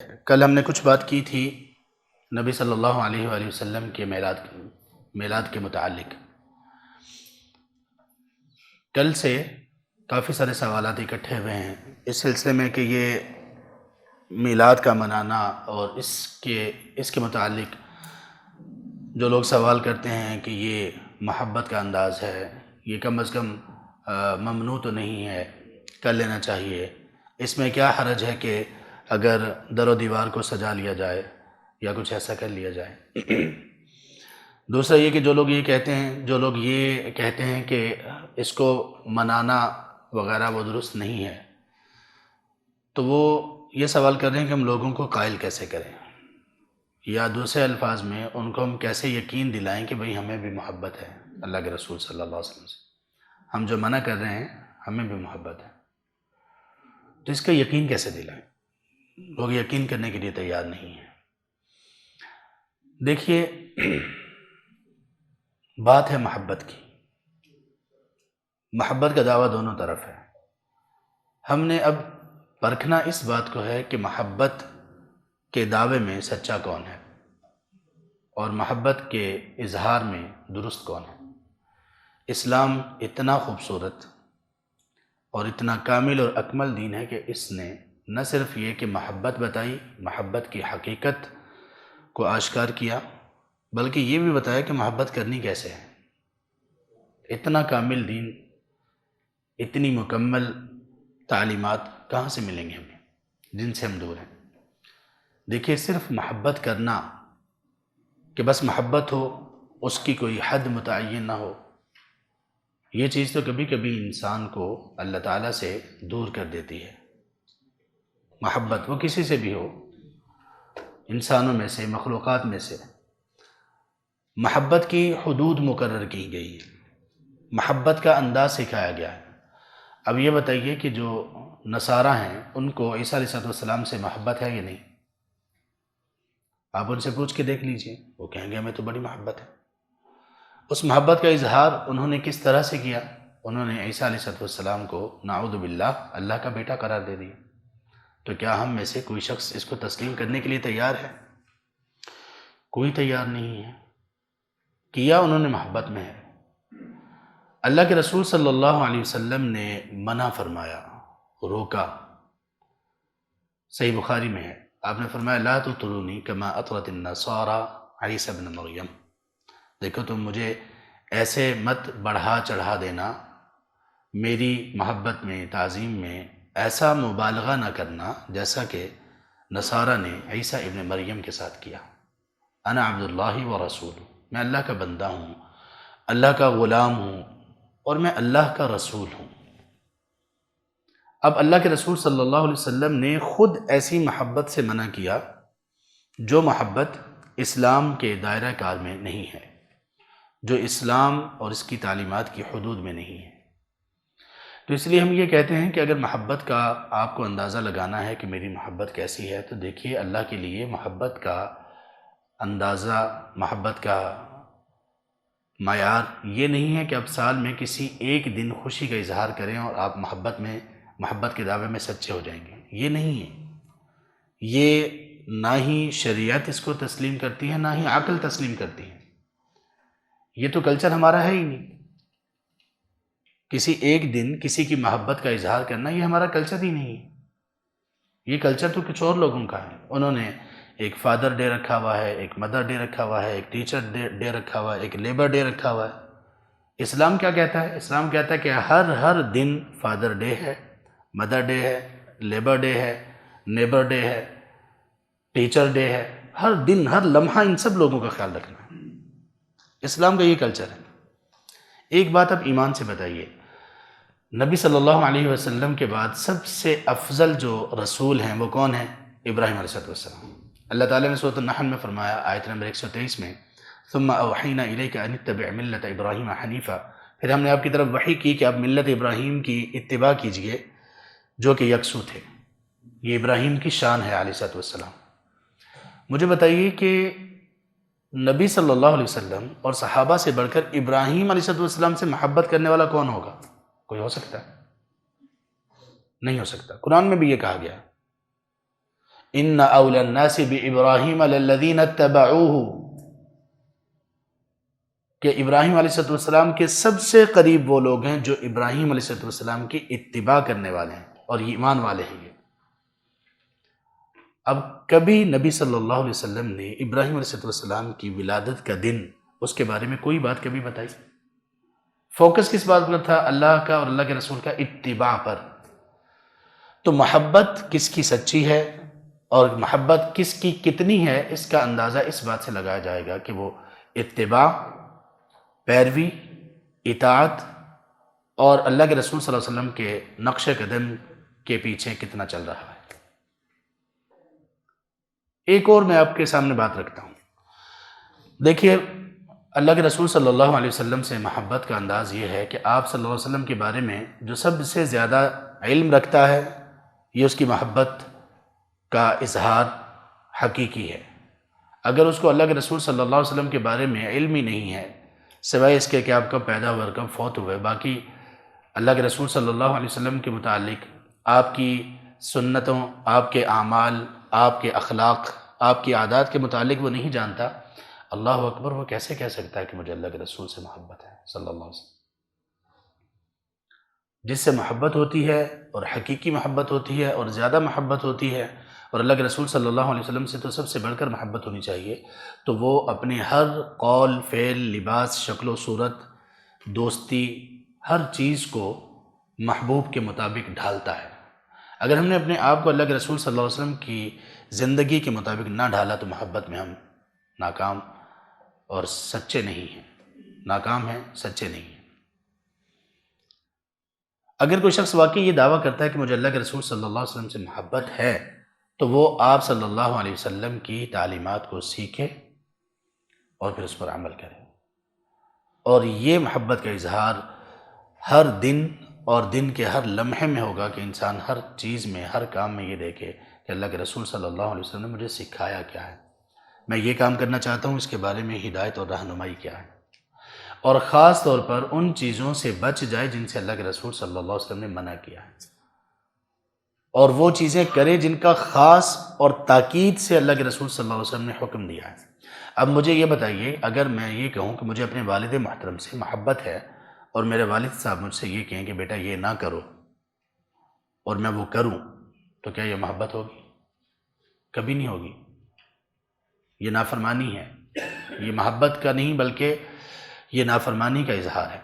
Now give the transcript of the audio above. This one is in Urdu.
کل ہم نے کچھ بات کی تھی نبی صلی اللہ علیہ وآلہ وسلم کے میلاد کے متعلق۔ کل سے کافی سارے سوالات اکٹھے ہوئے ہیں اس سلسلے میں کہ یہ میلاد کا منانا اور اس کے متعلق جو لوگ سوال کرتے ہیں کہ یہ محبت کا انداز ہے، یہ کم از کم ممنوع تو نہیں ہے، کر لینا چاہیے، اس میں کیا حرج ہے کہ اگر در و دیوار کو سجا لیا جائے یا کچھ ایسا کر لیا جائے۔ دوسرا یہ کہ جو لوگ یہ کہتے ہیں کہ اس کو منانا وغیرہ وہ درست نہیں ہے، تو وہ یہ سوال کر رہے ہیں کہ ہم لوگوں کو قائل کیسے کریں، یا دوسرے الفاظ میں ان کو ہم کیسے یقین دلائیں کہ بھئی ہمیں بھی محبت ہے اللہ کے رسول صلی اللہ علیہ وسلم سے، ہم جو منع کر رہے ہیں ہمیں بھی محبت ہے، تو اس کا یقین کیسے دلائیں؟ لوگ یقین کرنے کے لیے تیار نہیں ہیں۔ دیکھیے، بات ہے محبت کی، محبت کا دعویٰ دونوں طرف ہے۔ ہم نے اب پرکھنا اس بات کو ہے کہ محبت کے دعوے میں سچا کون ہے اور محبت کے اظہار میں درست کون ہے۔ اسلام اتنا خوبصورت اور اتنا کامل اور اکمل دین ہے کہ اس نے نہ صرف یہ کہ محبت بتائی، محبت کی حقیقت کو آشکار کیا، بلکہ یہ بھی بتایا کہ محبت کرنی کیسے ہے۔ اتنا کامل دین، اتنی مکمل تعلیمات کہاں سے ملیں گے ہمیں جن سے ہم دور ہیں۔ دیکھیے، صرف محبت کرنا کہ بس محبت ہو، اس کی کوئی حد متعین نہ ہو، یہ چیز تو کبھی کبھی انسان کو اللہ تعالیٰ سے دور کر دیتی ہے۔ محبت وہ کسی سے بھی ہو، انسانوں میں سے، مخلوقات میں سے، محبت کی حدود مقرر کی گئی ہے، محبت کا انداز سکھایا گیا ہے۔ اب یہ بتائیے کہ جو نصارہ ہیں ان کو عیسیٰ علیہ السلام سے محبت ہے یا نہیں؟ آپ ان سے پوچھ کے دیکھ لیجئے، وہ کہیں گے ہمیں تو بڑی محبت ہے۔ اس محبت کا اظہار انہوں نے کس طرح سے کیا؟ انہوں نے عیسیٰ علیہ السلام کو نعوذ باللہ اللہ کا بیٹا قرار دے دیا۔ تو کیا ہم میں سے کوئی شخص اس کو تسلیم کرنے کے لیے تیار ہے؟ کوئی تیار نہیں ہے۔ کیا انہوں نے محبت میں ہے۔ اللہ کے رسول صلی اللہ علیہ وسلم نے منع فرمایا، روکا، صحیح بخاری میں ہے، آپ نے فرمایا لا تطرونی کما اطرت النصارى عیسی ابن مریم، دیکھو تم مجھے ایسے مت بڑھا چڑھا دینا، میری محبت میں، تعظیم میں ایسا مبالغہ نہ کرنا جیسا کہ نصارہ نے عیسیٰ ابن مریم کے ساتھ کیا۔ انا عبد اللہ و رسول، میں اللہ کا بندہ ہوں، اللہ کا غلام ہوں، اور میں اللہ کا رسول ہوں۔ اب اللہ کے رسول صلی اللہ علیہ وسلم نے خود ایسی محبت سے منع کیا جو محبت اسلام کے دائرہ کار میں نہیں ہے، جو اسلام اور اس کی تعلیمات کی حدود میں نہیں ہے۔ تو اس لیے ہم یہ کہتے ہیں کہ اگر محبت کا آپ کو اندازہ لگانا ہے کہ میری محبت کیسی ہے، تو دیکھیے اللہ کے لیے محبت کا اندازہ، محبت کا معیار یہ نہیں ہے کہ آپ سال میں کسی ایک دن خوشی کا اظہار کریں اور آپ محبت کے دعوے میں سچے ہو جائیں گے، یہ نہیں ہے۔ یہ نہ ہی شریعت اس کو تسلیم کرتی ہے، نہ ہی عقل تسلیم کرتی ہے۔ یہ تو کلچر ہمارا ہے ہی نہیں۔ کسی ایک دن کسی کی محبت کا اظہار کرنا یہ ہمارا کلچر ہی نہیں ہے۔ یہ کلچر تو کچھ اور لوگوں کا ہے، انہوں نے ایک فادر ڈے رکھا ہوا ہے، ایک مدر ڈے رکھا ہوا ہے، ایک ٹیچر ڈے رکھا ہوا ہے، ایک لیبر ڈے رکھا ہوا ہے۔ اسلام کیا کہتا ہے؟ اسلام کہتا ہے کہ ہر دن فادر ڈے ہے، مدر ڈے ہے، لیبر ڈے ہے، نیبر ڈے ہے، ٹیچر ڈے ہے، ہر دن، ہر لمحہ ان سب لوگوں کا خیال رکھنا ہے۔ اسلام کا یہ کلچر ہے۔ ایک بات اب ایمان سے بتائیے، نبی صلی اللہ علیہ وسلم کے بعد سب سے افضل جو رسول ہیں وہ کون ہیں؟ ابراہیم علیہ السلام۔ اللہ تعالیٰ نے سورۃ النحل میں فرمایا، آیت نمبر 123 میں، ثم اوحینا الیک ان اتبع ملت ابراہیم حنیفا، پھر ہم نے آپ کی طرف وحی کی کہ آپ ملت ابراہیم کی اتباع کیجئے جو کہ یکسو تھے۔ یہ ابراہیم کی شان ہے علیہ السلام۔ مجھے بتائیے کہ نبی صلی اللہ علیہ وسلم اور صحابہ سے بڑھ کر ابراہیم علیہ السلام سے محبت کرنے والا کون ہوگا؟ کوئی ہو سکتا ہے؟ نہیں ہو سکتا۔ قرآن میں بھی یہ کہا گیا ہے، ان اولی الناس بابراہیم للذین اتبعوہ، کہ ابراہیم علیہ السلام کے سب سے قریب وہ لوگ ہیں جو ابراہیم علیہ السلام کی اتباع کرنے والے ہیں اور ایمان والے ہیں یہ۔ اب کبھی نبی صلی اللہ علیہ وسلم نے ابراہیم علیہ السلام کی ولادت کا دن، اس کے بارے میں کوئی بات کبھی بتائی؟ فوکس کس بات پر تھا؟ اللہ کا اور اللہ کے رسول کا اتباع پر۔ تو محبت کس کی سچی ہے اور محبت کس کی کتنی ہے، اس کا اندازہ اس بات سے لگایا جائے گا کہ وہ اتباع، پیروی، اطاعت اور اللہ کے رسول صلی اللہ علیہ وسلم کے نقش قدم کے پیچھے کتنا چل رہا ہے۔ ایک اور میں آپ کے سامنے بات رکھتا ہوں۔ دیکھیے، اللہ کے رسول صلی اللہ علیہ وسلم سے محبت کا انداز یہ ہے کہ آپ صلی اللہ علیہ وسلم کے بارے میں جو سب سے زیادہ علم رکھتا ہے، یہ اس کی محبت کا اظہار حقیقی ہے۔ اگر اس کو اللہ کے رسول صلی اللہ علیہ وسلم کے بارے میں علم ہی نہیں ہے، سوائے اس کے کہ آپ کب پیدا ہوئے اور کب فوت ہوئے، باقی اللہ کے رسول صلی اللہ علیہ وسلم کے متعلق آپ کی سنتوں، آپ کے اعمال، آپ کے اخلاق، آپ کی عادات کے متعلق وہ نہیں جانتا، اللہ اکبر، وہ کیسے کہہ سکتا ہے کہ مجھے اللہ کے رسول سے محبت ہے صلی اللہ علیہ وسلم؟ جس سے محبت ہوتی ہے اور حقیقی محبت ہوتی ہے اور زیادہ محبت ہوتی ہے، اور اللہ کے رسول صلی اللہ علیہ وسلم سے تو سب سے بڑھ کر محبت ہونی چاہیے، تو وہ اپنے ہر قول، فعل، لباس، شکل و صورت، دوستی، ہر چیز کو محبوب کے مطابق ڈھالتا ہے۔ اگر ہم نے اپنے آپ کو اللہ کے رسول صلی اللہ علیہ وسلم کی زندگی کے مطابق نہ ڈھالا تو محبت میں ہم ناکام اور سچے نہیں ہیں، ناکام ہیں، سچے نہیں ہیں۔ اگر کوئی شخص واقعی یہ دعویٰ کرتا ہے کہ مجھے اللہ کے رسول صلی اللہ علیہ وسلم سے محبت ہے، تو وہ آپ صلی اللہ علیہ وسلم کی تعلیمات کو سیکھے اور پھر اس پر عمل کرے، اور یہ محبت کا اظہار ہر دن اور دن کے ہر لمحے میں ہوگا کہ انسان ہر چیز میں، ہر کام میں یہ دیکھے کہ اللہ کے رسول صلی اللہ علیہ وسلم نے مجھے سکھایا کیا ہے، میں یہ کام کرنا چاہتا ہوں، اس کے بارے میں ہدایت اور رہنمائی کیا ہے، اور خاص طور پر ان چیزوں سے بچ جائے جن سے اللہ کے رسول صلی اللہ علیہ وسلم نے منع کیا ہے، اور وہ چیزیں کرے جن کا خاص اور تاکید سے اللہ کے رسول صلی اللہ علیہ وسلم نے حکم دیا ہے۔ اب مجھے یہ بتائیے، اگر میں یہ کہوں کہ مجھے اپنے والد محترم سے محبت ہے اور میرے والد صاحب مجھ سے یہ کہیں کہ بیٹا یہ نہ کرو، اور میں وہ کروں، تو کیا یہ محبت ہوگی؟ کبھی نہیں ہوگی۔ یہ نافرمانی ہے، یہ محبت کا نہیں بلکہ یہ نافرمانی کا اظہار ہے۔